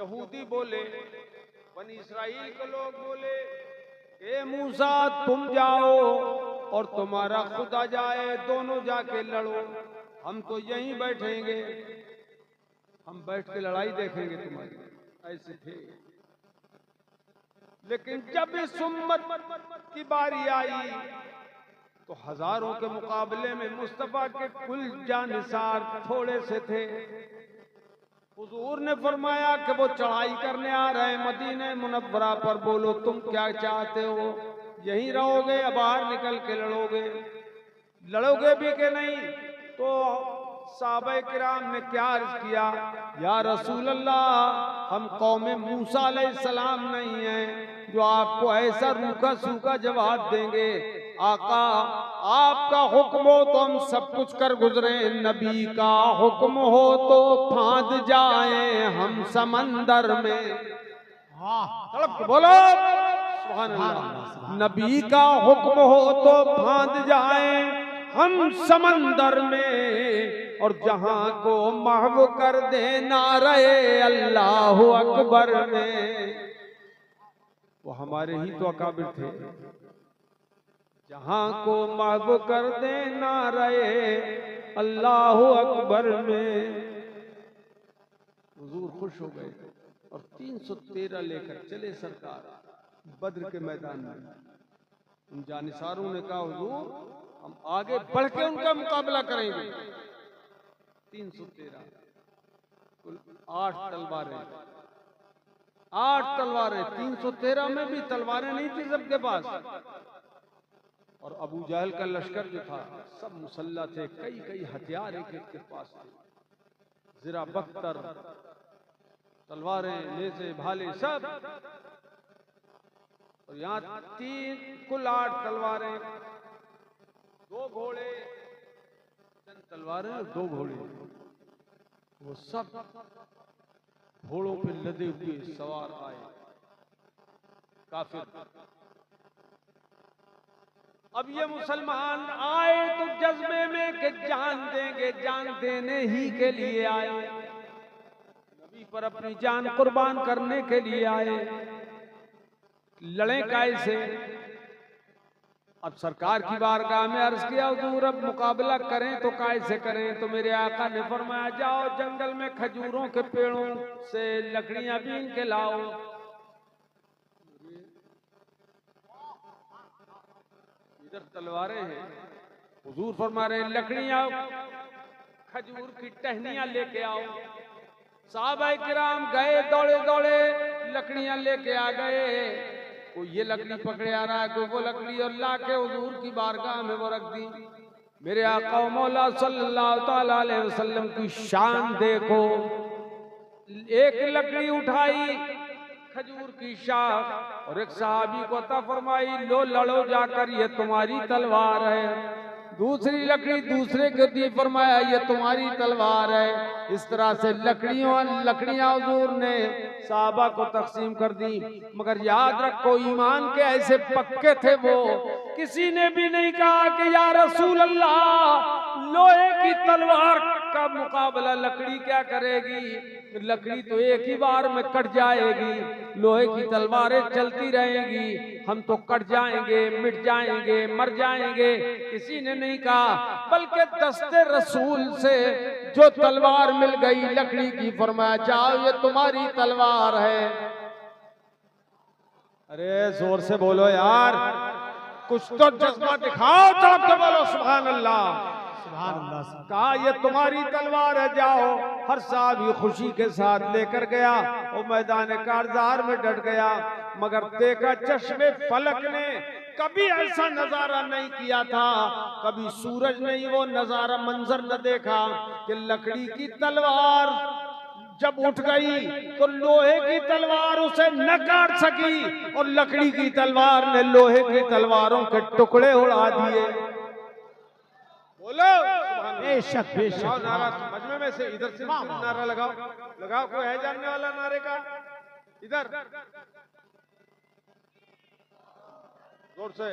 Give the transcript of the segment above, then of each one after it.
यहूदी बोले, बनी इस्राइल के लोग बोले, ए मूसा तुम जाओ और तुम्हारा खुदा जाए, दोनों जाके लड़ो, हम तो यहीं बैठेंगे, हम बैठ के लड़ाई देखेंगे तुम्हारी। ऐसे थे। लेकिन जब इस उम्मत की बारी आई तो हजारों के मुकाबले में मुस्तफा के कुल जानिसार थोड़े से थे। हुजूर ने फरमाया कि वो चढ़ाई करने आ रहे हैं मदीने मुनव्वरा पर, बोलो तुम क्या चाहते हो, यहीं रहोगे या बाहर निकल के लड़ोगे, लड़ोगे भी कि नहीं? तो साहबे किराम ने क्या अर्ज किया, या रसूल अल्लाह हम कौम मूसा अलैहिस्सलाम नहीं हैं जो आपको ऐसा रूखा सूखा जवाब देंगे। आका आपका हुक्म हो तो हम सब कुछ कर गुजरे, नबी का हुक्म हो तो फांद जाए हम समंदर में। तड़प के बोलो सुभान अल्लाह। नबी का हुक्म हो तो फांद जाए हम समंदर में, और जहां को महव कर देना रहे अल्लाह अकबर में। वो हमारे ही तो अकाबिर थे। जहां को महव कर देना रहे अल्लाह अकबर में। हुजूर खुश हो गए और 313 लेकर चले सरकार बद्र के मैदान में। उन जानिसारों ने कहा हुजूर हम आगे बढ़ के उनका मुकाबला करेंगे। 313 कुल 8 तलवारें, 8 तलवारें। 313 में भी तलवारें नहीं थी सबके पास। और अबू जहल का लश्कर जो था सब मुसल्ला थे, कई कई हथियार एक एक के पास थे, जिरा बख्तर, तलवारें, नेज़े, भाले सब। और यहाँ कुल 8 तलवारें, 2 घोड़े, 3 तलवारें और 2 घोड़े। वो सब घोड़ों पे लदे हुए सवार आए काफिर। अब ये मुसलमान आए तो जज्बे में कि जान देंगे, जान देने ही के लिए आए, नबी पर अपनी जान कुर्बान करने के लिए आए। लड़े कैसे? अब सरकार की बारगाह में अर्ज किया हुजूर अब मुकाबला करें तो कैसे करें? तो मेरे आका ने फरमाया जाओ जंगल में खजूरों के पेड़ों से लकड़ियां बीन के लाओ। इधर तलवारें हैं, हुजूर फरमा रहे लकड़ियां, खजूर की टहनियां लेके आओ। साहबा किराम गए दौड़े दौड़े, लकड़ियां लेके आ गए। कोई ये लकड़ी पकड़े आ रहा है, कोई वो लकड़ी, और ला के हुजूर की बारगाह में वो रख दी। मेरे आका मौला सल्लल्लाहु ताला अलैहि वसल्लम की शान देखो। एक लकड़ी उठाई खजूर की शाख और एक सहाबी को अता फरमाई, लो लड़ो जाकर, ये तुम्हारी तलवार है। दूसरी लकड़ी दूसरे को दी, फरमाया ये तुम्हारी तलवार है। इस तरह से लकड़ियां हुजूर ने साहबा को तकसीम कर दी। मगर याद रखो ईमान के ऐसे पक्के थे वो, किसी ने भी नहीं कहा कि या रसूल अल्लाह लोहे की तलवार का मुकाबला लकड़ी क्या करेगी? लकड़ी तो एक ही बार में कट जाएगी, लोहे की तलवारें चलती रहेंगी, हम तो कट जाएंगे, मिट जाएंगे, मर जाएंगे। किसी ने नहीं कहा, बल्कि दस्ते रसूल से जो तलवार मिल गई लकड़ी की, फरमाया जाओ ये तुम्हारी तलवार है। अरे जोर से बोलो यार, कुछ तो जज्बा दिखाओ, तड़प के बोलो सुभान अल्लाह। कहा ये तुम्हारी तलवार है, जाओ। हर साहब खुशी के साथ लेकर गया और मैदान कारजार में डट गया। मगर देखा चश्मे फलक ने कभी ऐसा नजारा नहीं किया था, कभी सूरज ने वो नजारा मंजर न देखा कि लकड़ी की तलवार जब उठ गई तो लोहे की तलवार उसे न काट सकी, और लकड़ी की तलवार ने लोहे की तलवारों के टुकड़े उड़ा दिए। बोलो बेशक बेशक। नारा मजमे में से इधर से नारा लगाओ, लगाओ, कोई है जानने वाला नारे का? इधर जोर से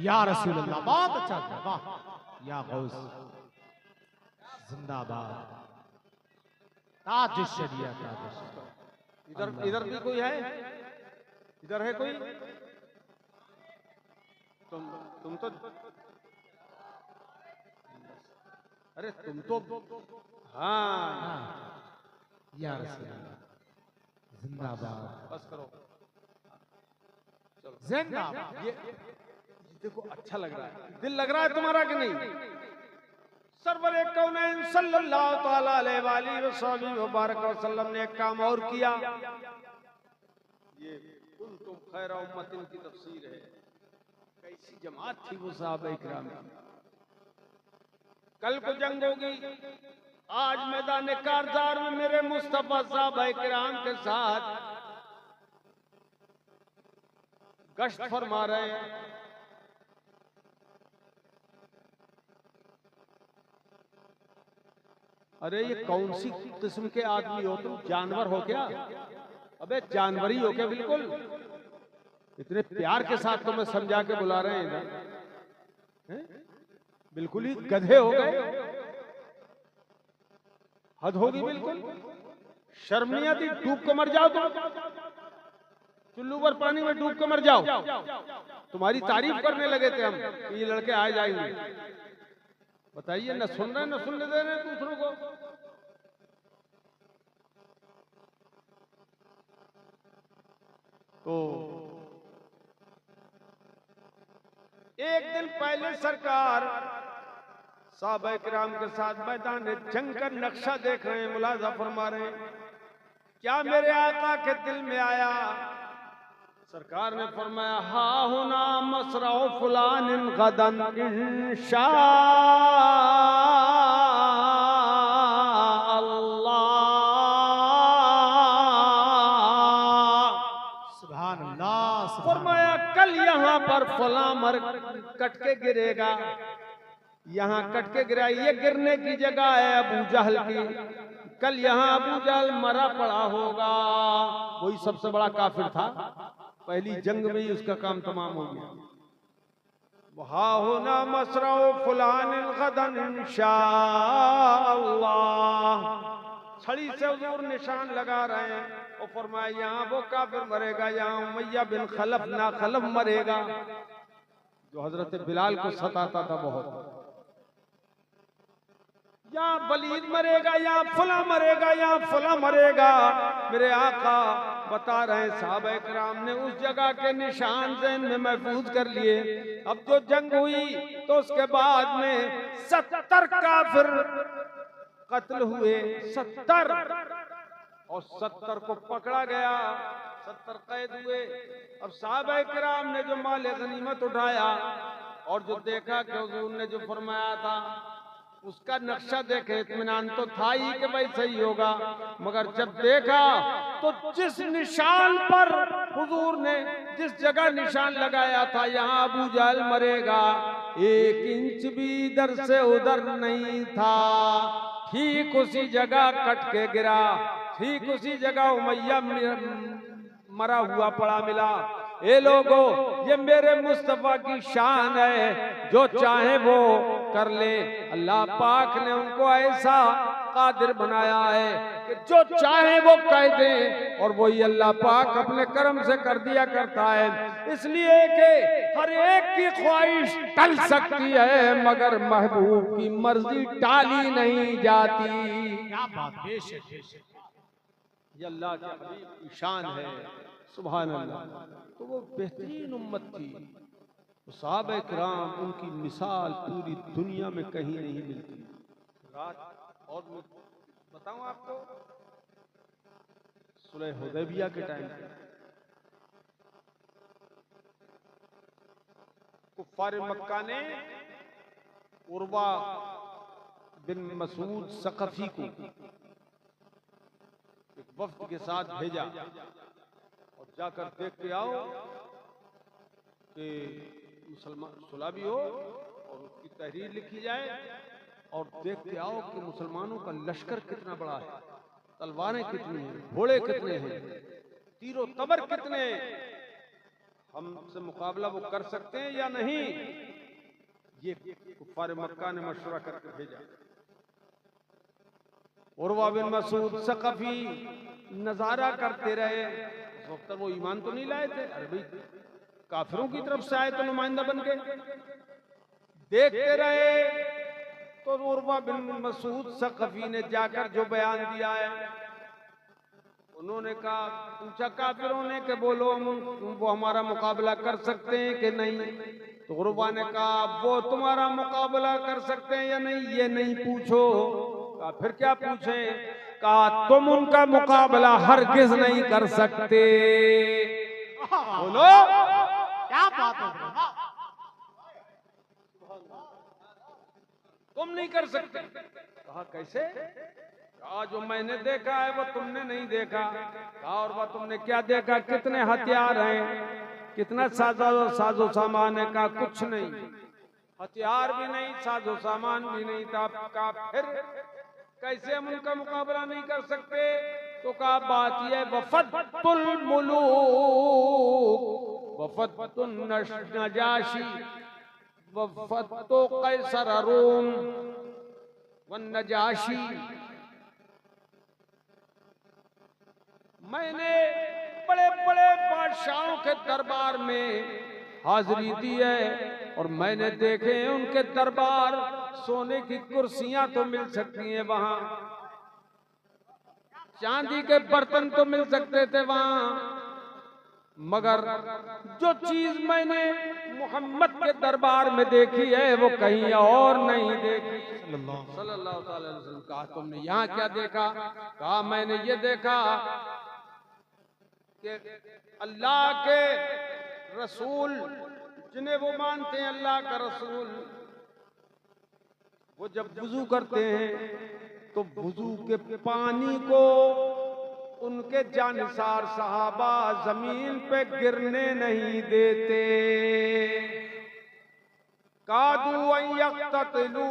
या रसूल अल्लाह। बहुत अच्छा था, वाह या गौस जिंदाबाद, ताज शरिया ताज। इधर इधर भी कोई है? इधर है कोई? तुम तो, अरे तुम तो, हाँ या रसूल अल्लाह, जिंदाबाद, बस करो, चलो जिंदाबाद। ये देखो अच्छा लग रहा है, दिल लग रहा है तुम्हारा कि नहीं? सरवर कौनैन सल्लल्लाहु ताला अलैहि वसल्लम वसल्लम ने एक काम और किया। ये कुंतुम खैरा उम्मतिन की तफसीर है। कैसी जमात थी वो सहाबा इकराम की। कल को जंग होगी, आज मैदान कारजार में मेरे मुस्तफा सहाबा इकराम के साथ गश्त फरमा रहे हैं। अरे ये कौन सी किस्म के आदमी हो तुम? जानवर हो क्या? अबे जानवर ही हो क्या? बिल्कुल इतने प्यार के साथ तुम्हें समझा के बुला रहे हैं इधर, हैं? बिल्कुल ही गधे हो गए। हद होगी बिल्कुल, शर्म नहीं आती? डूब के मर जाओ तुम, चुल्लू पर पानी में डूब के मर जाओ। तुम्हारी तारीफ करने लगे थे हम कि ये लड़के आ जाएंगे। बताइए, न सुन रहे न सुनने दे रहे दूसरों को। तो एक दिन पहले सरकार साहबा किराम के साथ मैदान जंग का नक्शा देख रहे हैं, मुलाजा फरमा रहे हैं। क्या मेरे आका के दिल में आया? सरकार ने फरमाया, हा हुना मसराओ फुलान गदन इंशा अल्लाह। सुभान अल्लाह। फरमाया कल यहाँ पर फला मर कट के गिरेगा, यहाँ कट के गिरा। ये गिरने की जगह है अबू जहल की। कल यहाँ अबू जहल मरा पड़ा होगा। वही सबसे बड़ा काफिर था, पहली जंग में ही उसका काम तमाम हो गया। वहा होना मसराओ फुलान गदन इंशाअल्लाह। छड़ी से हुजूर निशान लगा रहे हैं और फरमाया यहाँ वो काफिर मरेगा, यहाँ उमैया बिन खलफ ना खलफ मरेगा, जो हजरत बिलाल को सताता था बहुत। यहाँ वलीद मरेगा, यहाँ फला मरेगा, यहाँ फला मरेगा। मेरे आका बता रहे हैं साहबा इकराम ने उस जगह के निशान ज़हन में महफूज कर लिए। अब जो जंग हुई तो उसके बाद में 70 काफिर कत्ल हुए, 70, और 70 को पकड़ा गया, 70 कैद हुए। अब साहबा इकराम ने जो माल गनीमत उठाया और जो देखा कि हुजूर ने जो फरमाया था उसका नक्शा देखे, इत्मीनान तो था ही कि भाई सही होगा, मगर जब देखा तो जिस निशान पर हुजूर ने जिस जगह निशान लगाया था यहाँ अबू जहल मरेगा, 1 इंच भी इधर से उधर नहीं था। ठीक उसी जगह कट के गिरा, ठीक उसी जगह उमैया मरा हुआ पड़ा मिला। ए लोगो, ये मेरे मुस्तफा की शान है, जो चाहे वो कर ले। अल्लाह पाक ने उनको ऐसा कादिर बनाया है कि जो चाहे वो कह दे, और वही अल्लाह पाक अपने करम से कर दिया करता है। इसलिए कि हर एक की ख्वाहिश टल सकती है, मगर महबूब की मर्जी टाली नहीं जाती। क्या बात, बेशक बेशक। ये अल्लाह के हबीब की शान है, सुभान अल्लाह। तो वो बेहतरीन उम्मत थी, सहाबा इकराम, उनकी मिसाल पूरी दुनिया में कहीं नहीं मिलती। रात और बताऊं आपको, सुलह हुदैबिया के टाइम पे कुफ्फार मक्का ने उर्वा बिन मसूद सकफी को एक वफ्द के साथ भेजा और जाकर देख के आओ कि मुसलमान सुलह भी हो और उसकी तहरीर लिखी जाए, और देख के आओ कि मुसलमानों का लश्कर कितना बड़ा है, तलवारें कितनी हैं, घोड़े कितने हैं, तीरों तबर कितने, हमसे मुकाबला वो कर सकते हैं या नहीं। ये कुफ्फार मक्का ने मशवरा करके भेजा। उर्वा बिन मसूद सकफी नजारा करते रहे। उस वक्त वो ईमान तो नहीं लाए थे, अरे भाई काफिरों की तरफ से आए तो नुमाइंदा बन के देखते रहे। तो उर्वा बिन मसूद सकफी ने जाकर जो बयान दिया है, उन्होंने कहा, पूछा काफिरों ने कि बोलो वो हमारा मुकाबला कर सकते हैं कि नहीं। तो उर्वा ने कहा वो तुम्हारा मुकाबला कर सकते हैं या नहीं ये नहीं पूछो। कहा फिर क्या पूछे। कहा तुम उनका मुकाबला हरगिज नहीं कर सकते। बोलो क्या बात है। तुम नहीं कर सकते। कहा कैसे। कहा जो मैंने देखा है वो तुमने नहीं देखा। कहा और वह तुमने क्या देखा, कितने हथियार हैं, कितना साजो सामान है। कहा कुछ नहीं, हथियार भी नहीं, साजो सामान भी नहीं था। कहा फिर कैसे हम उनका मुकाबला नहीं कर सकते। तो कहा बात यह वफदतुल मुलूक वफदतुन नजाशी वफदतु कैसर रूम वन नजाशी। मैंने बड़े बड़े बादशाहों के दरबार में हाजिरी दी है और मैंने देखे हैं उनके दरबार, सोने की कुर्सियां तो मिल सकती हैं वहां, चांदी के बर्तन तो मिल सकते थे वहां, मगर जो चीज मैंने मोहम्मद के दरबार में देखी है वो कहीं और नहीं देखी। सल्लल्लाहु अलैहि वसल्लम। कहा तुमने यहाँ क्या देखा। कहा मैंने ये देखा कि अल्लाह के रसूल, जिन्हें वो मानते हैं अल्लाह का रसूल, वो जब वुजू करते हैं तो वुजू के पानी को उनके जानिसार सहाबा जमीन पे गिरने नहीं देते। कादू यक्ततलू,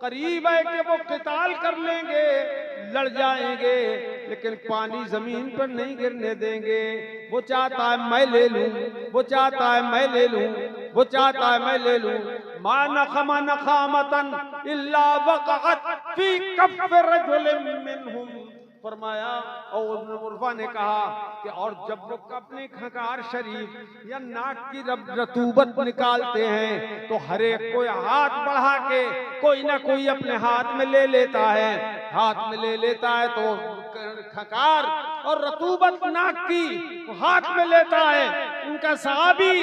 करीब है कि वो किताल कर लेंगे, लड़ जाएंगे, लेकिन पानी जमीन पर नहीं गिरने देंगे। वो चाहता है मैं ले लूं, वो चाहता है मैं ले लूं, वो चाहता है मैं ले लूं। मा नखमा नखामतन इल्ला वक़अत फी कफ़ रजुलिन मिनहुम। फरमाया और उर्वा ने कहा कि और जब वो अपने खंकार शरीफ या नाक की रतूबत निकालते हैं तो हर एक कोई हाथ बढ़ा के कोई ना कोई अपने हाथ में ले लेता है, हाथ में ले लेता है तो खंकार और रतूबत नाक की हाथ में लेता है उनका सहाबी।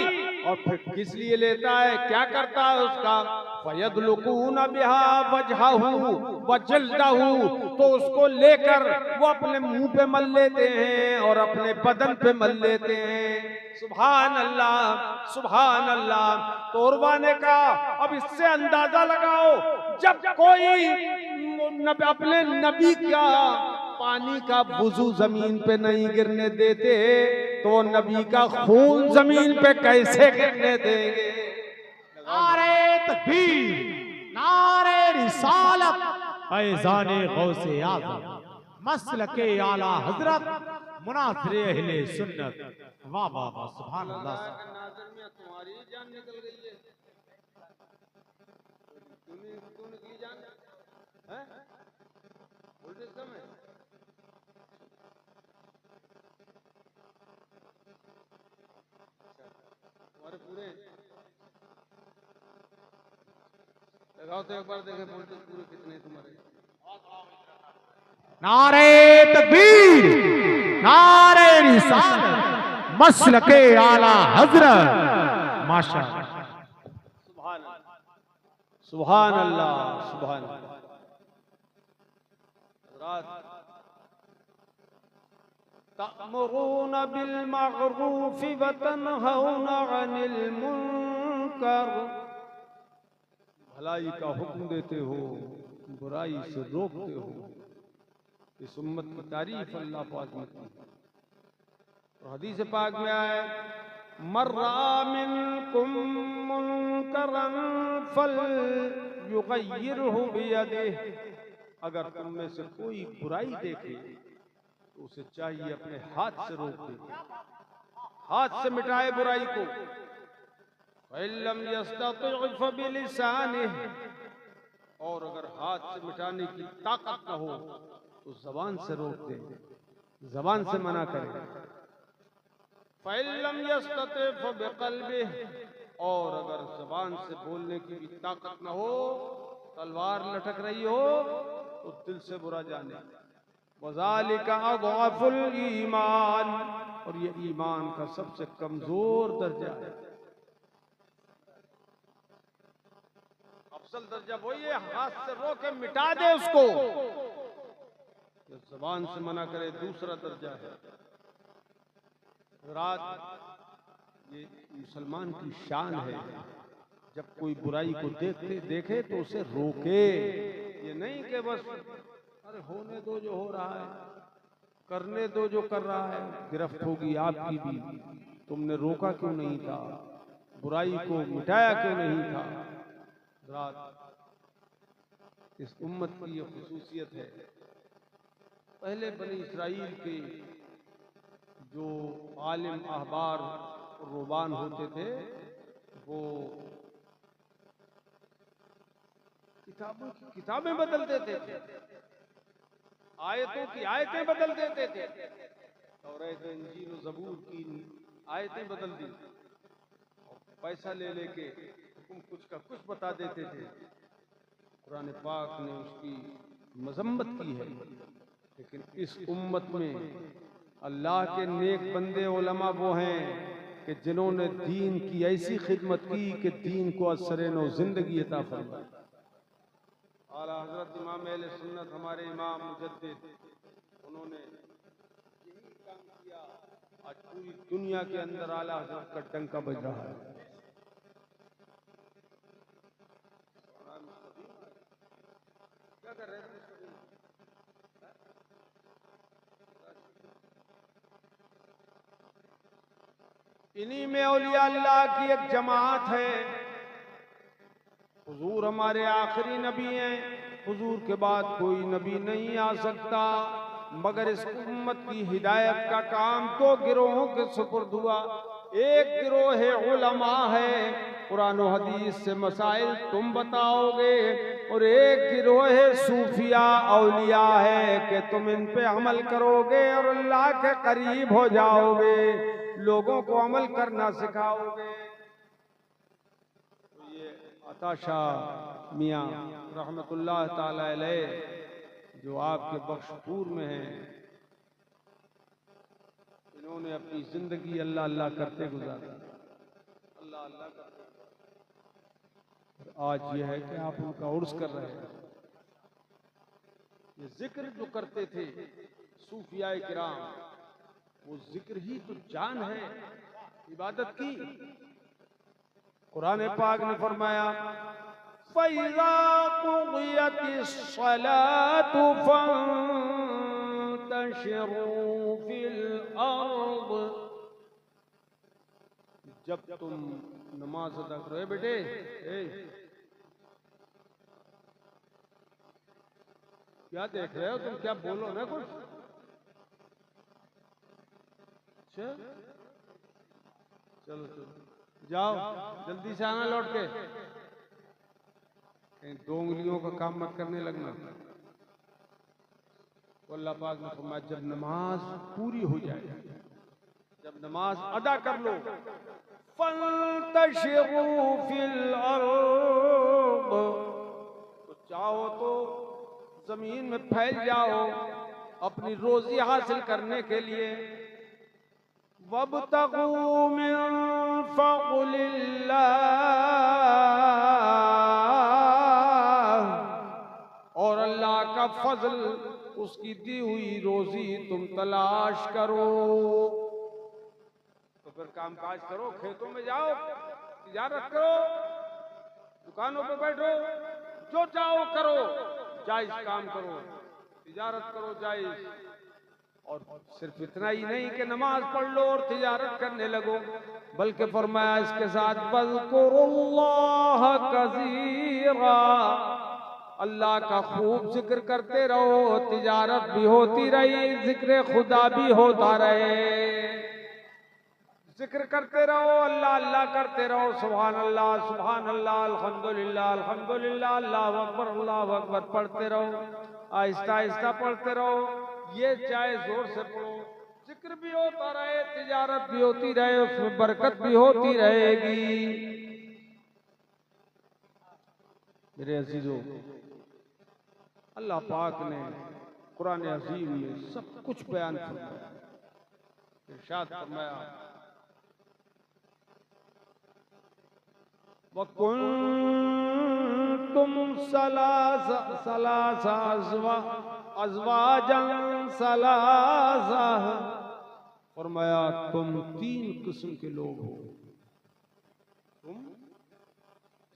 और फिर किस लिए लेता है, क्या करता है उसका। फयदलुकून बिहा वजहहू वजल्दहू, तो उसको लेकर वो अपने मुंह पे मल लेते हैं और अपने बदन पे मल लेते हैं। सुभान अल्लाह सुभान अल्लाह। तो उर्वा ने कहा अब इससे अंदाजा लगाओ, जब कोई अपने नबी का पानी का वुजू जमीन पे नहीं गिरने देते तो नबी का खून जमीन पे कैसे गिरने देंगे। नारे तकबीर, नारे रिसालत, फैज़ाने गौसे आज़म, मसलके आला हजरत, मुनासिरे अहले सुन्नत। वाह वाह वाह, सुभान अल्लाह। तुम्हारी जान निकल गई है, तू निकली जान है? वोल्टेज कम है। तुम्हारे पूरे लगाओ तो एक बार देखे वोल्टेज पूरे कितने तुम्हारे। नारे तकबीर, नारे रिसालत, मसलके आला हजरत, माशाअल्लाह। सुभान अल्लाह सुभान अल्लाह। तअमुरून बिल मअरूफ व तनहौन अनिल मुनकर, भलाई का हुक्म देते हो, बुराई से रोकते हो। इस उम्मत की तारीफ अल्लाह पाक ने की। और हदीस पाक में आया मर्रा मिनकुम मुनकरन फलयुगय्यिरहु बियदिही, अगर तुम में से कोई बुराई देखे तो उसे चाहिए अपने हाथ से रोक दे, हाथ से मिटाए बुराई को। फइल्लम यस्तति' फबिलिसानिही, और अगर हाथ से मिटाने की ताकत न हो तो जबान से रोक दे, जबान से मना करे। फ़इल्लम यस्तति फ़बिक़ल्बिह, और अगर जबान से बोलने की भी ताकत न हो, तलवार लटक रही हो तो दिल से बुरा जाने। वज़ालिका अज़अफ़ुल ईमान, और ये ईमान का सबसे कमजोर दर्जा है। अफसल दर्जा वही है हाथ से रोक के मिटा दे उसको, जबान से मना करे दूसरा दर्जा है। रात ये मुसलमान की शान है, जब कोई बुराई को देखे तो उसे रोके। ये नहीं कि बस अरे होने दो जो हो रहा है, करने दो जो कर रहा है, गिरफ्त होगी आपकी भी, तुमने रोका क्यों नहीं था, बुराई को मिटाया क्यों नहीं था। रात इस उम्मत की ये खुसूसियत है। पहले बनी इसराइल के जो आलिम अहबार रुबान होते थे वो किताबें बदल देते थे, आयतों की आयतें बदल देते थे। तौरात, इंजील और ज़बूर की आयतें बदल दी, पैसा ले लेके हुक्म कुछ का कुछ बता देते थे। कुरान पाक ने उसकी मजम्मत की है, लेकिन इस उम्मत में अल्लाह के नेक बंदे उलमा वो हैं कि जिन्होंने दीन की ऐसी खिदमत की कि दीन को असर-ए-नौ जिंदगी अता फरमाई। आला हज़रत इमाम अहले सुन्नत हमारे इमाम मुजद्दिद, उन्होंने यही काम किया। आज पूरी दुनिया के अंदर आला हज़रत का डंका बज रहा है। क्या कर रहे हैं? इन्हीं में औलिया अल्लाह की एक जमात है। हुजूर हमारे आखिरी नबी हैं, हुजूर के बाद कोई नबी नहीं आ सकता, मगर इस उम्मत की हिदायत का काम दो गिरोहों के सुपुर्द हुआ। एक गिरोह है उलमा है, कुरान और हदीस से मसाइल तुम बताओगे, और एक गिरोह है सूफिया औलिया है कि तुम इन पे अमल करोगे और अल्लाह के करीब हो जाओगे, लोगों को अमल करना सिखाओगे। तो ये अता शाह मियाँ रहमतुल्लाह ताला अलैह जो आपके बख्शपुर में हैं, इन्होंने अपनी जिंदगी अल्लाह अल्लाह करते गुजारी, अल्लाह अल्लाह करते। आज यह है कि आप उनका उर्स कर रहे हैं। ये जिक्र जो करते थे सूफियाए किराम, वो जिक्र ही तो जान है इबादत की। कुरान पाक ने फरमाया फ़इज़ा क़ुदियतिस सलातु फ़ंतशिरू फ़िल अर्द, जब तुम नमाज अदा करो। बेटे क्या देख रहे हो तुम, क्या बोलो ना कुछ। चलो चलो जाओ, जल्दी से आना लौट के, कहीं 2 उंगलियों का काम मत करने लगना। तो अल्लाह पाक ने फरमाया जब नमाज पूरी हो जाए, जब नमाज अदा कर लो, फंतशिरू फिल अर्द, तो चाहो तो जमीन में फैल जाओ अपनी रोजी हासिल करने के लिए। वब्तगू मिन फ़ज़लिल्लाह, और अल्लाह का फजल, उसकी दी हुई रोजी तुम तलाश करो। तो फिर काम काज करो, खेतों में जाओ, तिजारत करो, दुकानों पे बैठो, जो चाहो करो, जायज काम करो, तिजारत करो जायज। और सिर्फ इतना ही नहीं कि नमाज पढ़ लो और तिजारत करने लगो, बल्कि फरमाया इसके साथ वज़्कुरुल्लाह कसीरा, अल्लाह का खूब जिक्र करते रहो, तिजारत भी होती रही, जिक्र खुदा भी होता रहे। जिक्र करते रहो, अल्लाह अल्लाह करते रहो, सुभान अल्लाह अल्हम्दुलिल्लाह अल्हम्दुलिल्लाह अल्लाहु अकबर पढ़ते रहो, आहिस्ता आहिस्ता पढ़ते रहो। ये चाहे जोर से पढ़ो, जिक्र भी होता रहे, तिजारत भी होती रहे, उसमें बरकत भी होती रहेगी। मेरे अजीजों, अल्लाह पाक ने कुरान अजीम में सब कुछ बयान फरमाया, इरशाद फरमाया, वकुंतुम सलासा अज़वाजन सलासा, फरमाया तुम 3 किस्म के लोग हो, तुम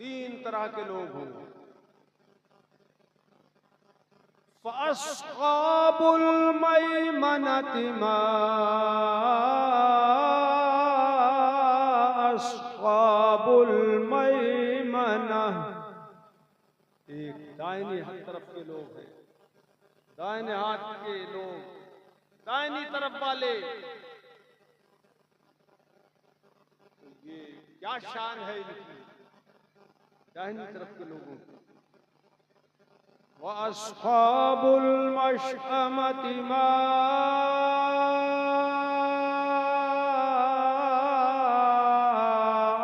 3 तरह के लोग हो। फ़अस्हाबुल मैमनति मा अस्हाबुल मैमना, एक दाहिनी हाथ तरफ के लोग हैं, दाहिने हाथ के लोग, दाहिनी तरफ वाले, ये क्या शान है इनकी, दाहिनी तरफ के लोगों की। वअस्हाबुल मशअमति मा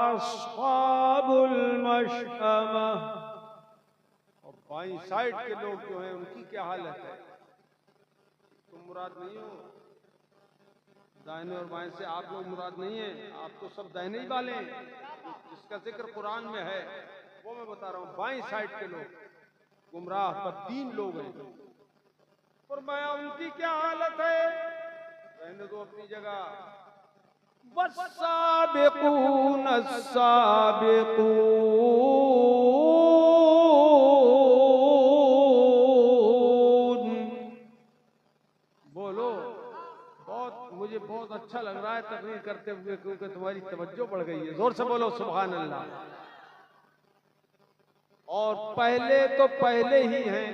अस्हाबुल मशअमा, और बाईं साइड के लोग जो हैं उनकी क्या हालत है। तुम मुराद नहीं हो, दाहिने और बाएं से आप लोग मुराद नहीं है, आप तो सब दाहिने ही वाले हैं। जिसका जिक्र कुरान में है वो मैं बता रहा हूँ। बाईं साइड के लोग गुमराह पर 3 लोग हैं, फरमाया उनकी क्या हालत है, रहने दो अपनी जगह। वस्साबिकून अस्साबिकून, बोलो, मुझे बहुत अच्छा लग रहा है तकरीर करते हुए, क्योंकि तुम्हारी तवज्जो बढ़ गई है। जोर से बोलो सुभान अल्लाह। और पहले तो पहले ही हैं,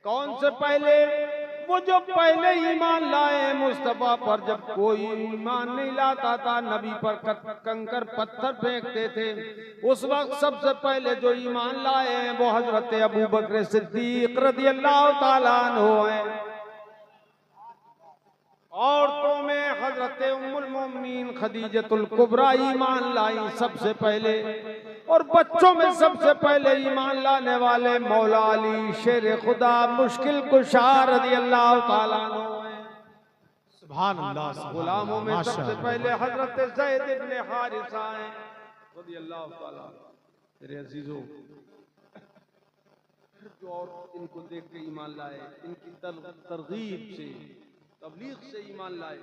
कौन से पहले, वो जो पहले ईमान लाए मुस्तफा पर। जब कोई ईमान नहीं लाता था, नबी पर कंकर पत्थर फेंकते थे, उस वक्त सबसे पहले जो ईमान लाए हैं वो हजरत अबू बकर सिद्दीक रज़ियल्लाहु ताला अन्हु हैं। औरतों में हजरत उम्मुल मोमिनीन खदीजतुल कुबरा ईमान लाई सबसे पहले, और बच्चों में सबसे पहले ईमान लाने वाले मौला अली शेर खुदा मुश्किल कुशा रज़ियल्लाहु ताला अन्हु हैं। सुभान अल्लाह। गुलामों में सबसे पहले हजरत ज़ैद इब्ने हारिसा हैं रज़ियल्लाहु ताला। मेरे अजीजों, जो और इनको देख के ईमान लाए, इनकी तरगीब से, तबलीग से ईमान लाए,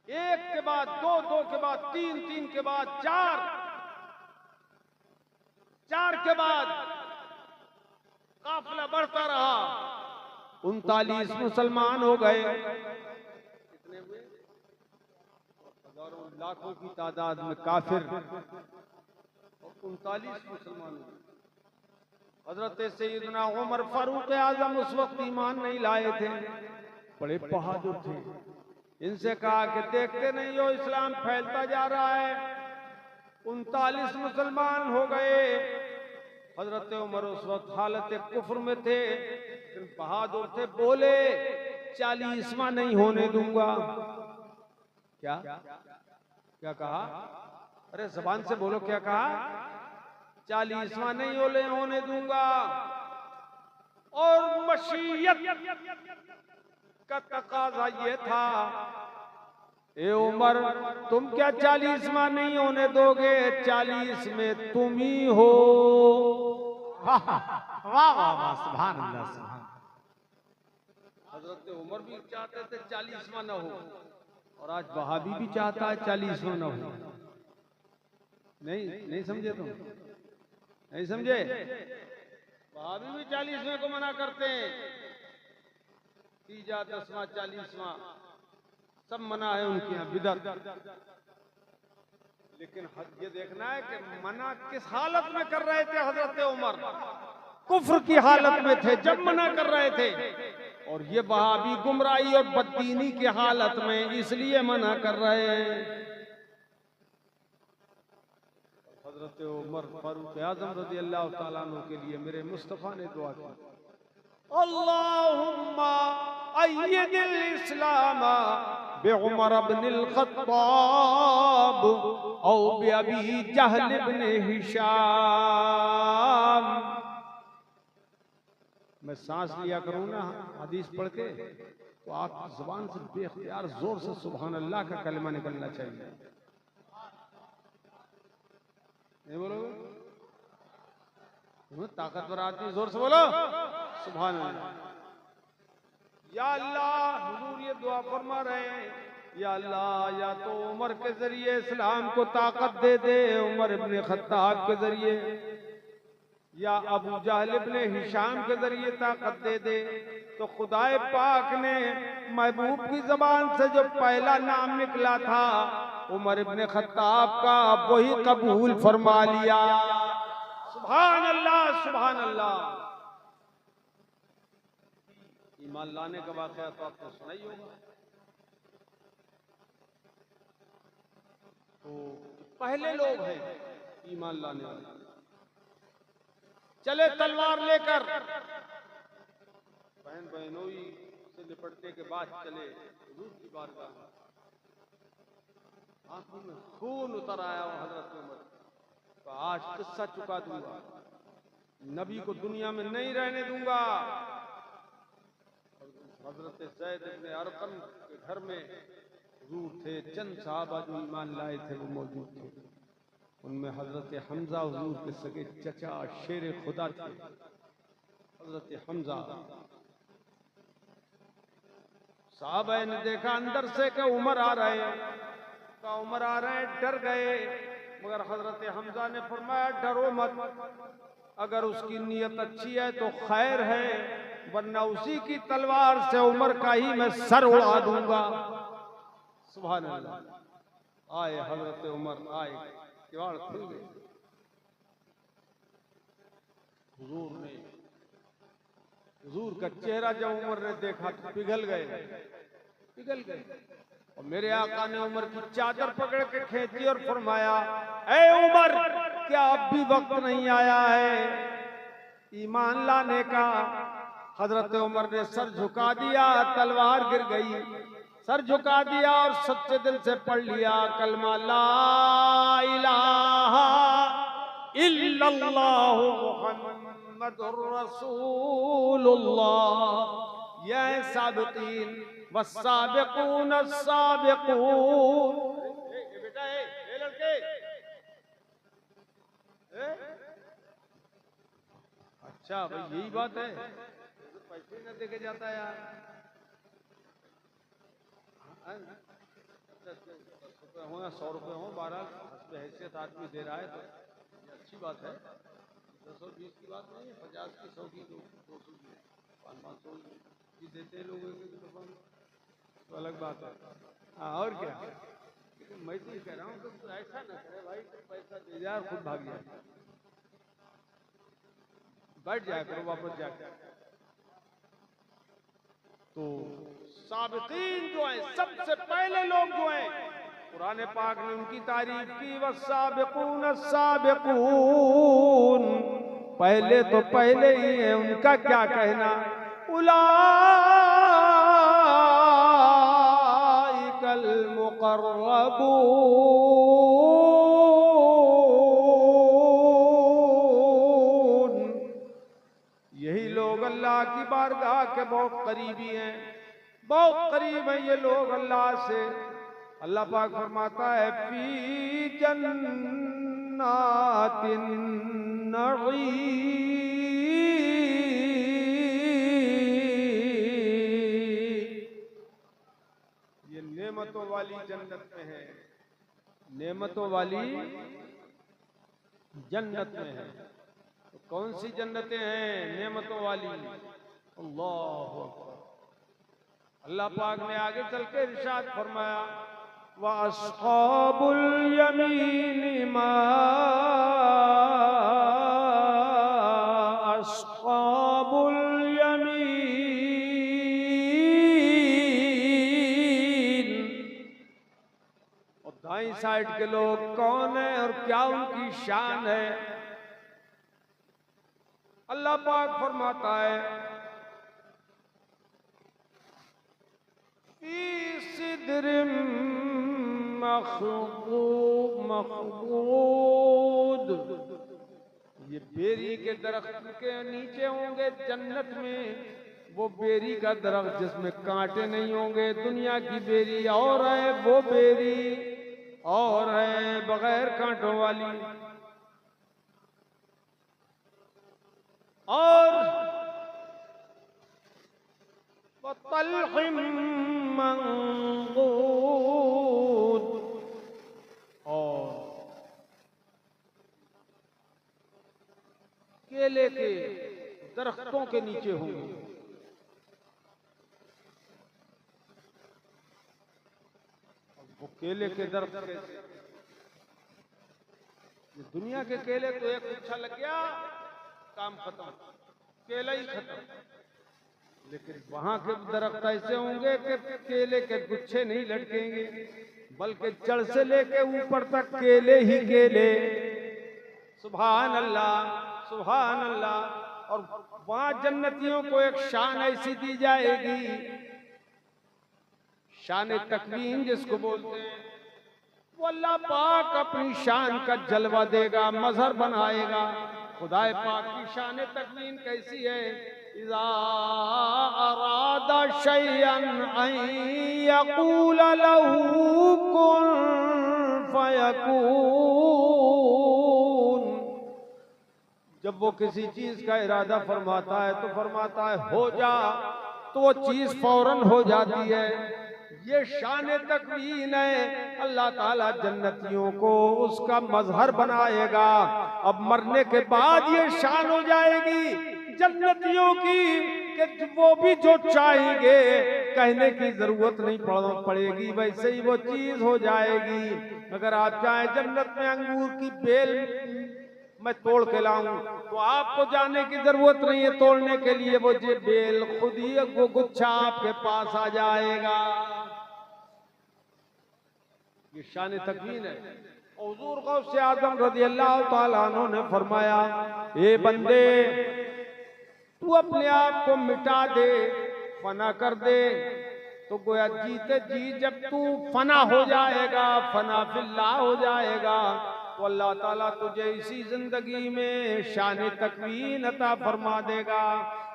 एक के बाद दो, दो के बाद तीन, तीन के बाद चार, चार के बाद काफिला बढ़ता रहा, 39 मुसलमान हो गए। कितने हुए? हजारों लाखों की तादाद में काफिर, और 39 मुसलमान हुए। हजरत सैयदना उमर फारूक आजम उस वक्त ईमान नहीं लाए थे, बड़े बहादुर थे। इनसे कहा कि देखते नहीं हो इस्लाम फैलता जा रहा है, 39 मुसलमान हो गए। हजरत उमर उस वक्त हालत कुफ्र में थे, बहादुर थे, बोले 40वां नहीं होने दूंगा। क्या क्या कहा? अरे जबान से बोलो, क्या कहा? 40वां नहीं होने दूंगा। और मशीयत का तकाजा ये था, ए उमर तुम क्या 40वां नहीं होने दोगे, 40 में तुम ही हो। वाह वाह वाह, सुभान अल्लाह, सुभान। हजरत उमर भी चाहते थे 40वां न हो, और आज वहाबी भी चाहता है 40वां न हो। नहीं समझे तुम? नहीं समझे? वहाबी भी 40वें को मना करते हैं, 30वां 10वां 40वां सब मना है उनके यहाँ, बिदअत। लेकिन ये देखना है कि मना किस हालत में कर रहे थे हजरत उमर। कुफ्र की हालत में थे जब मना कर रहे थे, और ये वहाबी गुमराही और बददीनी की हालत में इसलिए मना कर रहे हैं। हजरत उमर फारूक आजम रज़ी अल्लाह तआला अन्हु के लिए मेरे मुस्तफ़ा ने दुआ की, अल्लाहुम्मा अय्यिदिल इस्लाम बिउमर इब्निल खत्ताब औ बिअबी जहल इब्न हिशाम। मैं सांस लिया करूं ना हदीस पढ़ के, तो आपकी जुबान से बेख्तियार जोर से सुभान अल्लाह का कलमा निकलना चाहिए। नहीं बोलोगे? ताकतवर आदमी जोर से बोलो सुभान अल्लाह। या अल्लाह, हुजूर ये दुआ फरमा रहे हैं, या अल्लाह या तो उमर के जरिए इस्लाम को ताकत दे दे, उमर इब्ने खत्ताब के जरिए, या अबू जहल इब्ने हिशाम के जरिए ताकत दे दे। तो खुदाए पाक ने महबूब की जबान से जो पहला नाम निकला था उमर इब्ने खत्ताब का, वही कबूल फरमा लिया। सुभान अल्लाह, सुभान अल्लाह। ईमान लाने का वाक़या तो आपने सुना ही होगा। तो पहले लोग हैं ईमान लाने वाले। चले तलवार लेकर, बहन बहनोई से निपटने के बाद चले हुजूर की बारगाह में। आंखों में खून उतर आया हजरत उमर। तो आज किस्सा चुका दूंगा, नबी को दुनिया में नहीं रहने दूंगा। हजरत ज़ैद इब्ने अरक़म के घर में हुजूर थे, चंद साहबा जो ईमान लाए थे वो मौजूद थे। उनमें हजरत हमजा हुजूर के सगे चचा शेर खुदा थे, हजरत हमजा। साहबा ने देखा अंदर से कि उमर आ रहे हैं, का उमर आ रहे हैं, डर गए। मगर हजरत हमजा ने फरमाया डरो मत, अगर उसकी नीयत अच्छी है तो खैर है, वरना उसी की तलवार से उमर का ही मैं सर उड़ा दूंगा। सुभान अल्लाह। आए हजरत उमर, आए, किवाड़ खुल गए। हुजूर का चेहरा जब उमर ने देखा तो पिघल गए। और मेरे आका ने उमर की चादर पकड़ के खींची और फरमाया, ए उमर, क्या अब भी वक्त नहीं आया है ईमान लाने का? हजरत उमर ने सर झुका दिया, तलवार गिर गई। सर झुका दिया और सच्चे दिल से पढ़ लिया कलमा ला इलाहा इल्लल्लाह मुहम्मदुर रसूलुल्लाह। या साबिकीन वस्साबिकून अस्साबिकून। बेटा ए लड़के, अच्छा भाई यही बात है, पैसे न देके जाता है यार। 10 रुपए हो या 100 रुपए हो, 12 हस्ब हैसियत आदमी दे रहा है तो ये अच्छी बात है। 10 और 20 की बात नहीं है, 50 की, 100 की, 200 की, 500 की देते हैं लोग तो अलग बात है। हाँ और क्या, लेकिन मैं तो कह रहा हूँ तो ऐसा ना करे भाई, पैसा दे जाए खुद भाग जाए, बैठ जाए करो वापस जाकर। तो साबिकीन जो है, सबसे पहले लोग जो हैं, कुरान पाक ने उनकी तारीफ की, वस्साबिकून अस्साबिकून। पहले तो पहले ही है, उनका क्या कहना। उलाइकल मुक़र्रबून। यही लोग अल्लाह की बारगाह के बहुत करीबी हैं, बहुत करीब हैं ये लोग अल्लाह से। अल्लाह पाक फरमाता है फी जन्नातिन नईम। ये नेमतों वाली जन्नत में है, नेमतों वाली जन्नत में है। तो कौन सी जन्नतें हैं नेमतों वाली? अल्लाह अल्लाह पाक ने आगे चल के इरशाद फरमाया, व अस्हाबुल यमीन मा अस्हाबुल यमीन। और बाईं साइड के लोग कौन है और क्या उनकी शान है। अल्लाह पाक फरमाता है फी सिदरिम मखबूद, ये बेरी के दरख्त के नीचे होंगे जन्नत में, वो बेरी का दरख्त जिसमें कांटे नहीं होंगे। दुनिया की बेरी और है, वो बेरी और है बगैर कांटों वाली। और वतल्हिम मंगूद, और केले के दरख्तों के नीचे होंगे। वो केले के दरख्त कैसे? ये दुनिया के केले तो एक गुच्छा लग गया, काम खत्म, केला ही खत्म। लेकिन वहां के दरख्त ऐसे होंगे कि केले के गुच्छे नहीं लटकेंगे, बल्कि जड़ से लेके ऊपर तक केले ही केले। सुभान अल्लाह, सुभान अल्लाह। और वहां जन्नतियों को एक शान ऐसी दी जाएगी, शान तकवीन जिसको बोलते हैं, वो अल्लाह पाक अपनी शान का जलवा देगा, मजहर बनाएगा। खुदाए पाक की शान तकवीन कैसी है? इज़ा अरादा शैअन अन यक़ूल लहू कुन फयकून, जब वो किसी चीज का इरादा फरमाता है तो फरमाता है हो जा, तो वो चीज फौरन हो जाती है। ये शान तकवीन है। अल्लाह ताला जन्नतियों को उसका मजहर बनाएगा। अब मरने के बाद ये शान हो जाएगी जन्नतियों की कि वो भी जो चाहेंगे कहने की जरूरत नहीं पड़ेगी, वैसे ही वो चीज हो जाएगी। अगर आप चाहें जन्नत में अंगूर की बेल मैं तोड़ के लाऊं, तो आपको जाने की जरूरत नहीं है तोड़ने के लिए, वो जे बेल खुद ही वो गुच्छा आपके पास आ जाएगा। ये शान तकवीन है। हुजूर गौस आज़म रज़ियल्लाहु ताला अन्हु ने फरमाया, ए बंदे तू अपने आप को मिटा दे, फना कर दे, तो गोया जीते जी जब तू फना हो जाएगा, फना फिल्लाह हो जाएगा, तो अल्लाह ताला तुझे इसी जिंदगी में शान तकवीन अता फरमा देगा।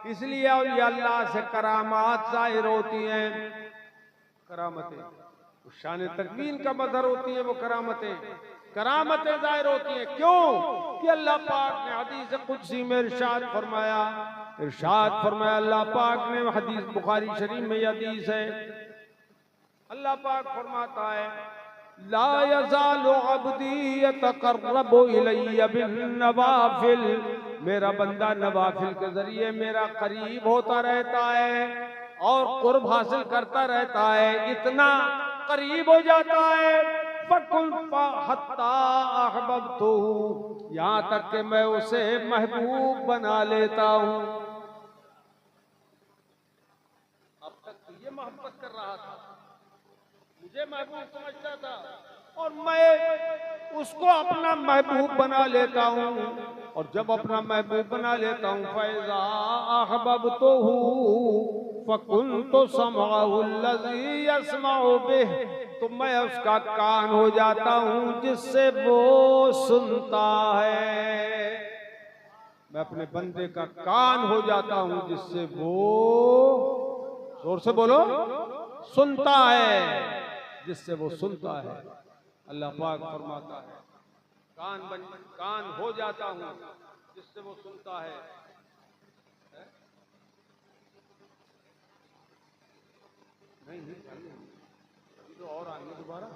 इसलिए औलिया अल्लाह से करामात ज़ाहिर होती हैं। करामतें शान तकवीन का मजहर होती है, वो करामतें ज़ाहिर होती हैं। क्यों? कि अल्लाह पाक ने हदीस कुदसी में इरशाद फरमाया, अल्लाह पाक ने, हदीस बुखारी शरीफ में हदीस है, अल्लाह पाक फरमाता है ला यज़ालु अब्दी यतक़र्रबु इलैया बिन्नवाफिल, मेरा बंदा नवाफिल के जरिए मेरा करीब होता रहता है और कुर्ब हासिल करता रहता है, इतना करीब हो जाता है हत्ता अहबब्तुहु, यहाँ तक कि मैं उसे महबूब बना लेता हूँ। अब तक तो ये मोहब्बत कर रहा था, मुझे महबूब समझता था, और मैं उसको अपना महबूब बना लेता हूँ। और जब अपना महबूब बना लेता हूँ, फैज़ा अहबब्तुहु फकुन्तु समअहु अल्लज़ी यस्मअु बिह, तो मैं उसका कान हो जाता हूँ जिससे वो सुनता है। मैं अपने बंदे का कान हो जाता हूँ जिससे वो, जोर से बोलो, सुनता है, जिससे वो सुनता है। अल्लाह पाक फरमाता है कान हो जाता हूँ जिससे वो सुनता है। नहीं तो और आगे दोबारा,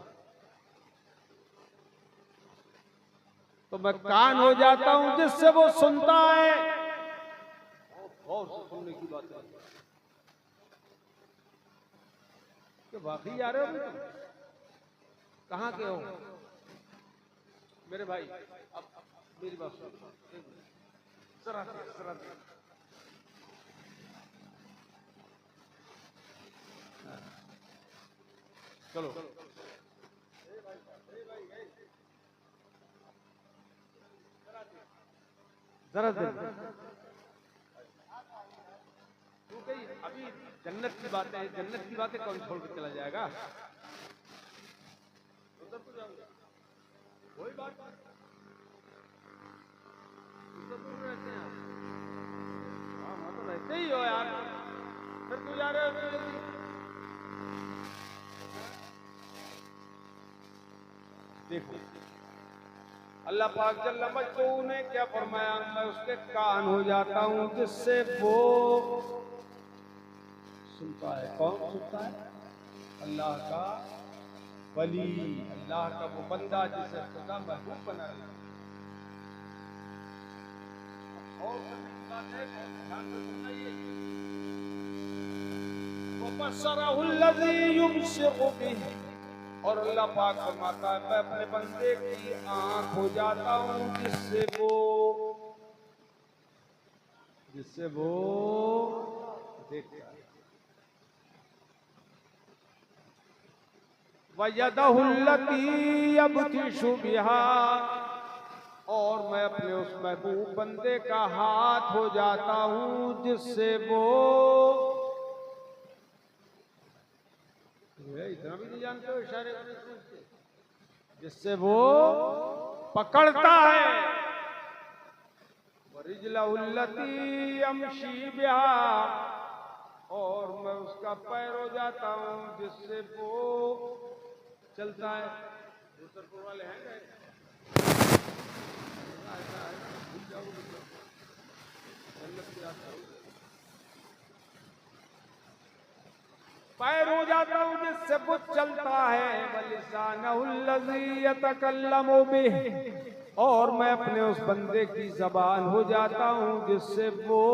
तो मैं कान हो जाता हूं जिससे वो सुनता है। गौर से सुनने की बात है कि वाकई आ रहे हो, कहाँ के हो मेरे भाई? अब मेरी बात सुनो, जरा चलो जरा दे क्योंकि अभी जन्नत की बातें कौन छोड़ के चला जाएगा? उधर तो जाऊंगा, कोई बात नहीं, उधर तो रहते हैं। हाँ वहाँ तो रहते ही हो यार, फिर क्यों जा रहे हो? देखो अल्लाह पाक जल्ल मजदूर ने क्या फरमाया, मैं उसके कान हो जाता हूं जिससे वो सुनता है। कौन सुनता है? अल्लाह का वली, अल्लाह का वो बंदा जिसे खुदा महबूब बना रहा है। और बात है, ध्यान से सुनिए, वबशरहुल्लज़ी युबशिरु बिही, और अल्लाह पाक फरमाता है मैं अपने बंदे की आंख हो जाता हूं जिससे वो देखता है। वयदहुल्लती यबतिशु बिहा, और मैं अपने उस महबूब बंदे का हाथ हो जाता हूं जिससे वो इतना भी नहीं जानते हो इशारे करने से, जिससे वो पकड़ता है। वरिजलहुल्लती यमशी बिहा, और मैं उसका पैर हो जाता हूं जिससे वो चलता है। दूसरपुर वाले हैं पैर हो जाता हूं जिससे वो चलता है। वलिसानहुल्लज़ी यतकल्लमु बिही, और मैं अपने उस बंदे की जबान हो जाता हूं जिससे वो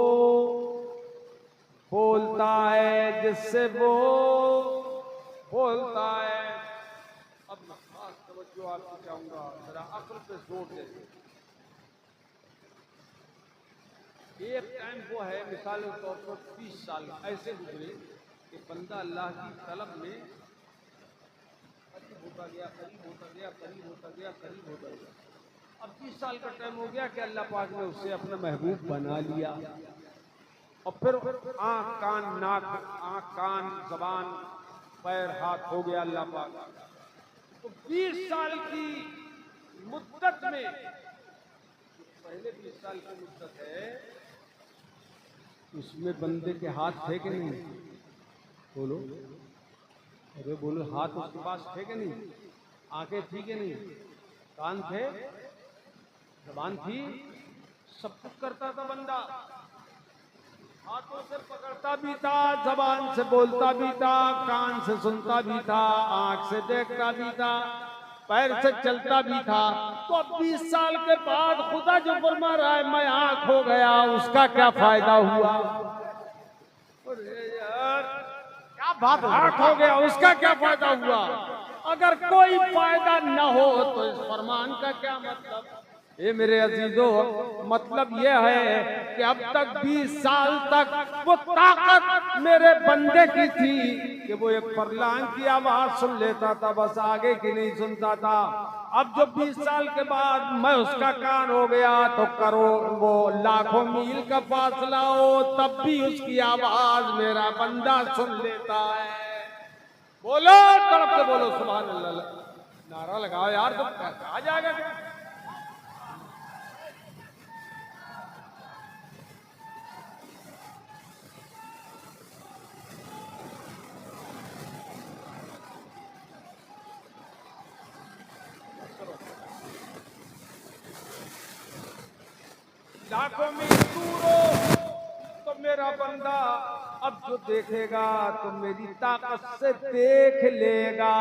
बोलता है, जिससे वो बोलता है। अब मैं खास तवज्जो आपको चाहूंगा, जरा अक्ल पे जोर दे। एक टाइम वो है, मिसाल के तौर पर 30 साल ऐसे गुजरे कि बंदा अल्लाह की तलब में करीब होता गया, करीब होता गया, करीब होता गया, करीब होता गया। अब 30 साल का टाइम हो गया कि अल्लाह पाक ने उससे अपना महबूब बना लिया, और फिर आँख कान नाक, आँख कान जबान पैर हाथ हो गया अल्लाह पाक। तो 20 साल की मुद्दत में, पहले 20 साल की मुद्दत है, उसमें बंदे के हाथ थे कि नहीं? बोलो, अरे बोलो, हाथ उसके पास थे कि नहीं? आंखें थी कि नहीं? कान थे, जबान थी, सब कुछ करता था बंदा। हाथों से पकड़ता भी था, जबान से बोलता भी था, कान से सुनता भी था, आंख से देखता भी था, पैर से चलता भी था। तो अब 20 साल के बाद खुदा जो फरमा रहा है मैं आंख हो गया, उसका क्या फायदा हुआ? अरे यार क्या बात है, आंख हो गया, उसका क्या फायदा हुआ? अगर कोई फायदा न हो तो इस फरमान का क्या मतलब? ये मेरे अजीजों, मतलब यह है कि अब तक 20 साल तक वो ताकत मेरे बंदे की थी कि वो एक फरलांग की आवाज सुन लेता था, बस आगे की नहीं सुनता था। अब जो 20 साल के बाद मैं उसका कान हो गया, तो करो वो लाखों मील का फासला हो, तब भी उसकी आवाज मेरा बंदा सुन लेता है। बोलो, तड़प के बोलो सुभान अल्लाह, नारा लगाओ यार, तो आ जाएगा। लाखों में दूर हो तो मेरा बंदा अब जो देखेगा तो मेरी ताकत से देख लेगा।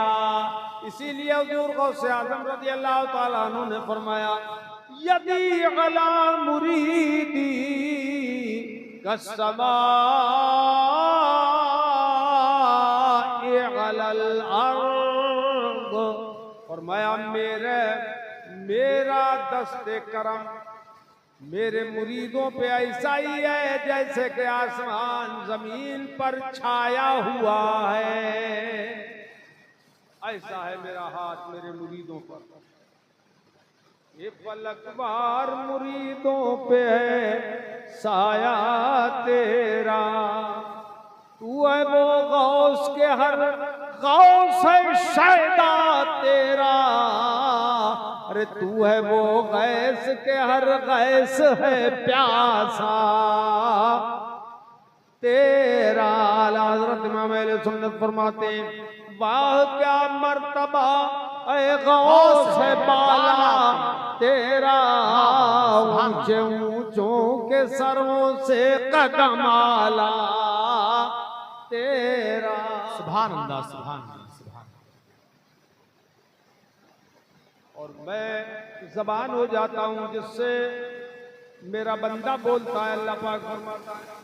इसीलिए हुजूर गौसे आज़म रज़ी अल्लाह ताला अन्हु ने फरमाया, यदि अला मुरीदी कस्समा अलल अर्द, फरमाया मेरा दस्ते करम मेरे मुरीदों पे ऐसा ही है जैसे कि आसमान जमीन पर छाया हुआ है। ऐसा है मेरा हाथ मेरे मुरीदों पर, ये पलक बार मुरीदों पे है साया तेरा। तू है वो गौस के हर गौस है शायदा तेरा, अरे तू है वो गैस के हर गैस है प्यासा तेरा। हज़रत इमाम अहले सुन्नत फरमाते हैं, वाह क्या मर्तबा ऐ गौस है बाला तेरा, ऊंचे ऊंचों के सरों से कदम आला तेरा। सुभान अल्लाह, सुभान अल्लाह, सुभान। और मैं जबान हो जाता हूं जिससे मेरा बंदा बोलता है। अल्लाह पाक फरमाता है,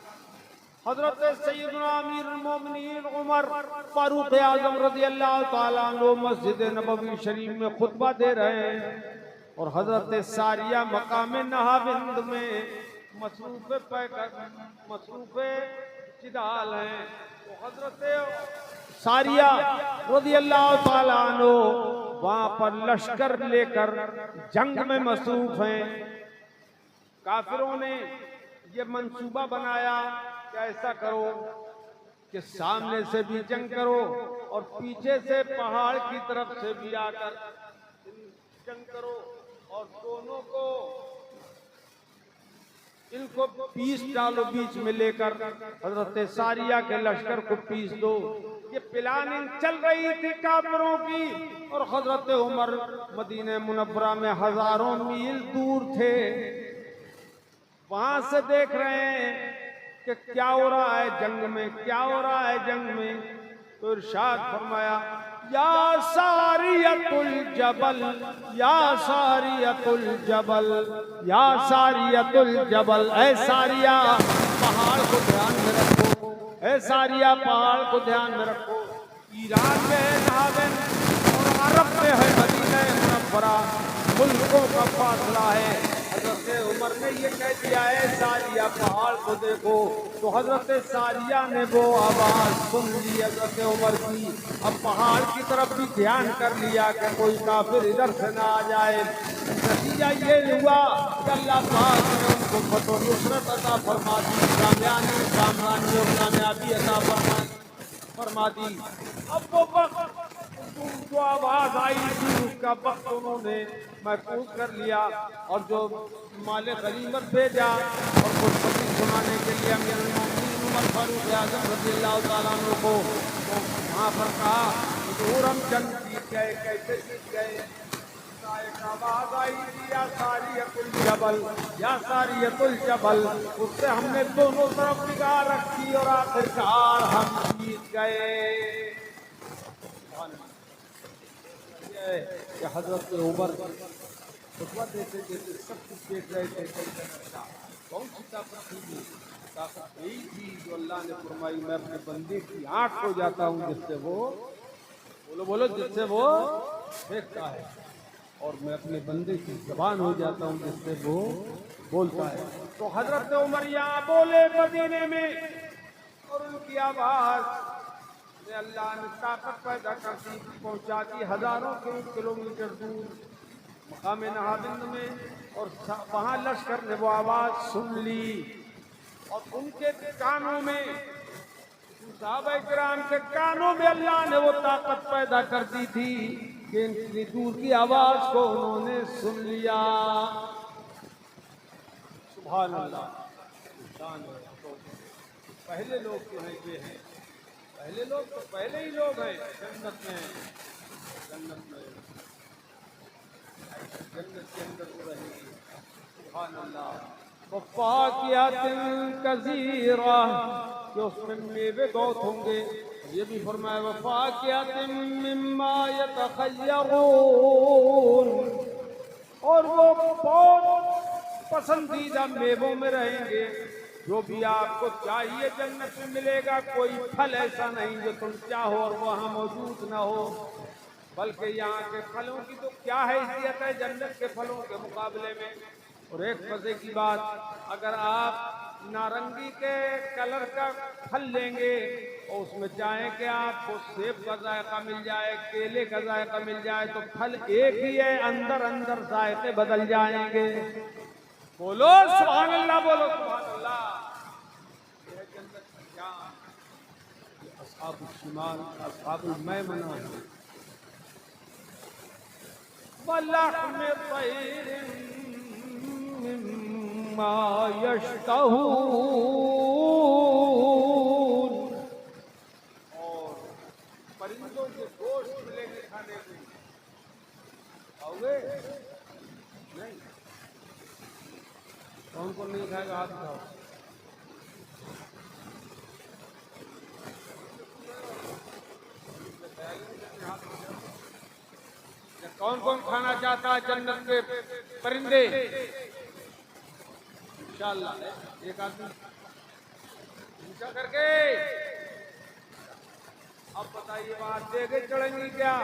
हजरत सैयदना अमीर मोमिनीन उमर फारूक आजम रज़ी अल्लाह ताला अन्हु मस्जिद नबवी शरीफ में खुतबा दे रहे हैं और हजरत सारिया मकाम नहाविंद में मसरूफ जिदाल हैं। तो हजरत सारिया रज़ी अल्लाह ताला अन्हु वहां पर लश्कर लेकर जंग में मसरूफ हैं। काफिरों ने ये मंसूबा बनाया कि ऐसा करो कि सामने से भी जंग करो और पीछे से पहाड़ की तरफ से भी आकर जंग करो और दोनों को इनको पीस डालो, बीच में लेकर हजरत सारिया के लश्कर को पीस दो। ये प्लानिंग चल रही थी काफिरों की और हजरत उमर मदीने मुनव्वरा में हजारों मील दूर थे, वहां से देख रहे हैं कि क्या हो रहा है जंग में, क्या हो रहा है जंग में। तो इरशाद फरमाया, या सारियतुल जबल, या सारियतुल जबल, या सारियतुल जबल, ऐ सारिया पहाड़ को ध्यान में रखो, ऐ सारिया पहाड़ को ध्यान में रखो। ईरान में है नहाविंद और अरब में है मदीना मुनव्वरा, मुल्कों का फासला है। हजरत उमर ने ये कह दिया है सारिया पहाड़ को देखो, तो हजरत सारिया ने वो आवाज सुन ली हजरत उमर की। अब पहाड़ की तरफ भी ध्यान कर लिया कि कोई काफिर इधर से ना आ जाए। नतीजा ये हुआ कि अल्लाह पाक ने उनको फतह नुसरत अता फरमा दी, कामयाबी और कामयाबी अता फरमा दी। अब वो वक्त जो आवाज आई थी उसका वक्त उन्होंने महफूज कर लिया और जो माले गनीमत भेजा और खुशखबरी सुनाने के लिए अमीरुल मोमिनीन उमर फारूक आज़म रज़ियल्लाहु ताला अन्हु को तो वहाँ पर कहा हुजूर हम जंग जीत गए। कैसे जीत गए? एक आवाज आई थी, या सारियतुल जबल, या सारियतुल जबल। उससे हमने दोनों तरफ निगाह रखी और आखिरकार हम जीत गए। कि हजरत उमर खुतबा देते देते सब कुछ देख रहे थे। कौन सी ताकत थी? ताकत यही थी जो अल्लाह ने फरमाई, मैं अपने बंदे की आंख हो जाता हूँ जिससे वो बोलो बोलो जिससे वो देखता है, और मैं अपने बंदे की जबान हो जाता हूँ जिससे वो बोलता है। तो हजरत उमर यहाँ बोले मदीने में और उनकी आवाज अल्लाह ने ताकत पैदा कर दी, पहुंचा दी हजारों किलोमीटर दूर मकाम नहाविंद में। और वहां लश्कर ने वो आवाज सुन ली और उनके कानों में, सहाबा किराम के कानों में अल्लाह ने वो ताकत पैदा कर दी थी कि इतनी दूर की आवाज को उन्होंने सुन लिया। सुभान अल्लाह। तो पहले लोग जो है ये हैं, पहले लोग तो पहले ही लोग हैं जन्नत में, जन्नत के अंदर वो रहेंगे। सुभान अल्लाह। वफ़ाकियातिन कसीरा, कि उसमें मेवे बहुत होंगे। ये भी फरमाया वफ़ाकियातिन मिम्मा यतखय्यरून, और वो बहुत पसंदीदा मेवों में रहेंगे। जो भी आपको चाहिए जन्नत में मिलेगा। कोई फल ऐसा नहीं जो तुम चाहो और वहाँ मौजूद ना हो, बल्कि यहाँ के फलों की तो क्या हैसियत है जन्नत के फलों के मुकाबले में। और एक मजे की बात, अगर आप नारंगी के कलर का फल लेंगे और उसमें चाहे कि आपको सेब का जायका मिल जाए, केले का जायका मिल जाए, तो फल एक ही है, अंदर अंदर जायके बदल जाएंगे। बोलो सुभान अल्लाह, बोलो सुभान अल्लाह। यह जन्नत की जान, ये अस्हाबुल शिमाल, अस्हाबुल मैमना है। वलहमे तैरिन मिम्मा यश्तहून, और परिंदों के गोश्त मिलेंगे खाने को। आओगे? नहीं? कौन कौन नहीं खाएगा हाथ उठाओ। कौन कौन खाना चाहता है जन्नत के परिंदे? इंशाअल्लाह एक आदमी ऊंचा करके। अब बताइए, बात देगे चढ़ेंगी क्या?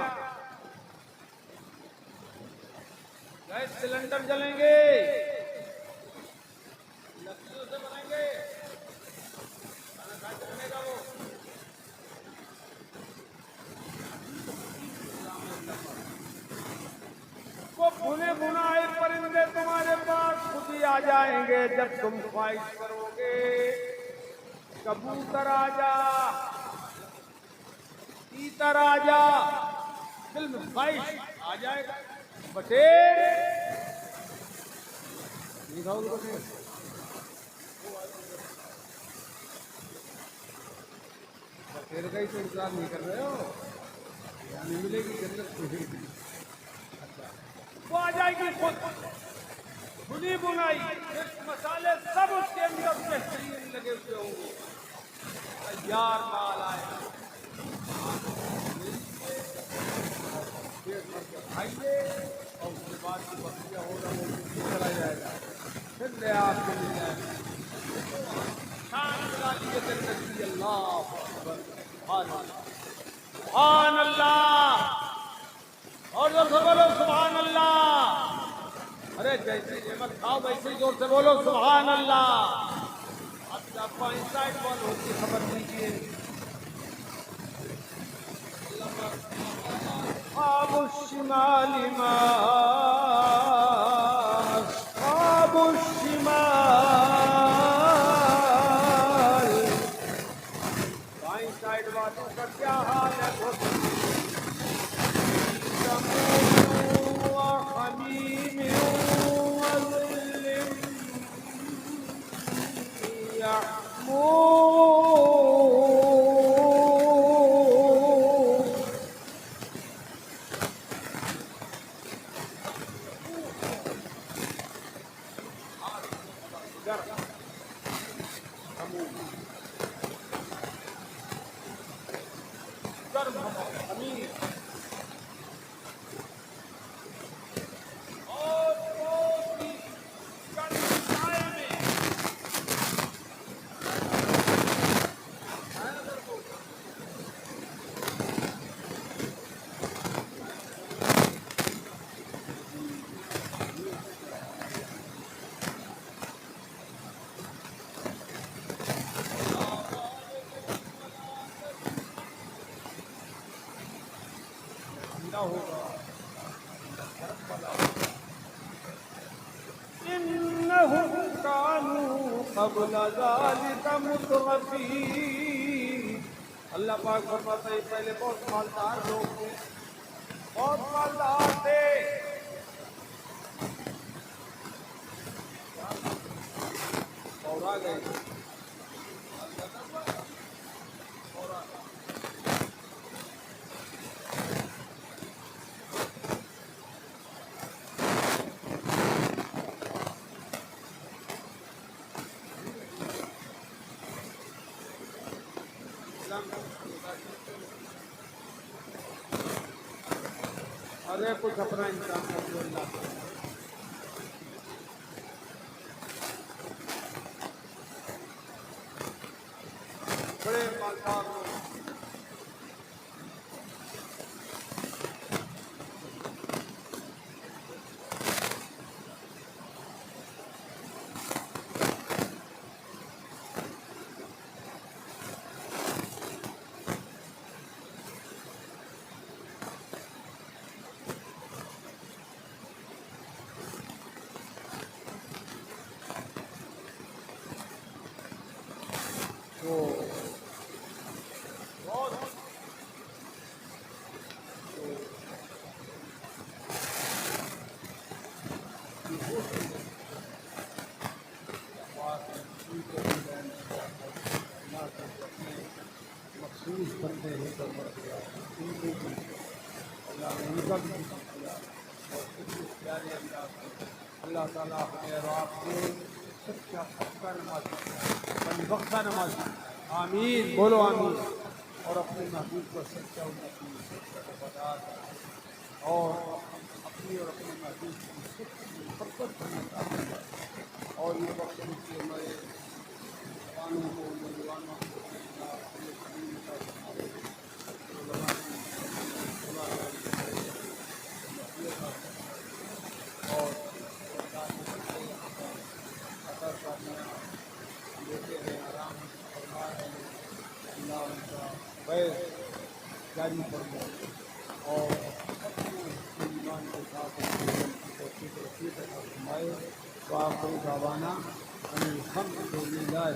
गैस सिलेंडर जलेंगे? लकड़ियों से बनेंगे? खाना खा के बनेगा वो? वो भुने भुनाए परिंदे तुम्हारे पास खुद ही आ जाएंगे जब तुम ख्वाहिश करोगे। कबूतर आजा, तीतर आजा, दिल में ख्वाहिश आ जाएगा। बटेर नहीं खाओगे? बटेर बटेर का ही तो इंतजार नहीं कर रहे हो? नहीं मिलेगी जन्नत को ही। वो आ जाएगी खुद, भुनी बुनाई, मिर्च मसाले सब उसके अंदर बेहतरीन लगे हुए होंगे। तैयार माल आएगा, खाइए और उसके बाद जो बकरियाँ होगा वो चला जाएगा, फिर ले आपको मिल जाएगा। सुभान अल्लाह, और जोर से बोलो सुभान अल्लाह। अरे जैसे नेमत खाओ वैसे ही जोर से बोलो सुभान अल्लाह। अब आपको इंसाइड बॉल होती खबर लीजिए। अस्हाबुल शिमाल मा अस्हाबुल शिमाल, बाईं साइड वालों का क्या हाल है? अल्लाह पाक फरमाता है पहले बहुत मालदार लोग थे, बहुत मालदार थे। और आ गए अरे कुछ अपना इंसान कर दो अल्लाह को। बड़े मालदार लोग, उनका भी प्यारे अल्लाह ताला हमें और आपको सच्चा पक्का नमाजी बख्शा नमाजी आमीन बोलो आमीन और अपने महबूब को सच्चा वफादार और अपनी और अपने महबूब की सच्ची मोहब्बत करना और ये वक्त के हमारे जवानों को नौजवानों को और देते हैं आराम फरमा है अल्लाह उनका बैर जारी फरमा और ईमान के साथ फरमाए तो आप दावाना अनिल हम्दुलिल्लाह।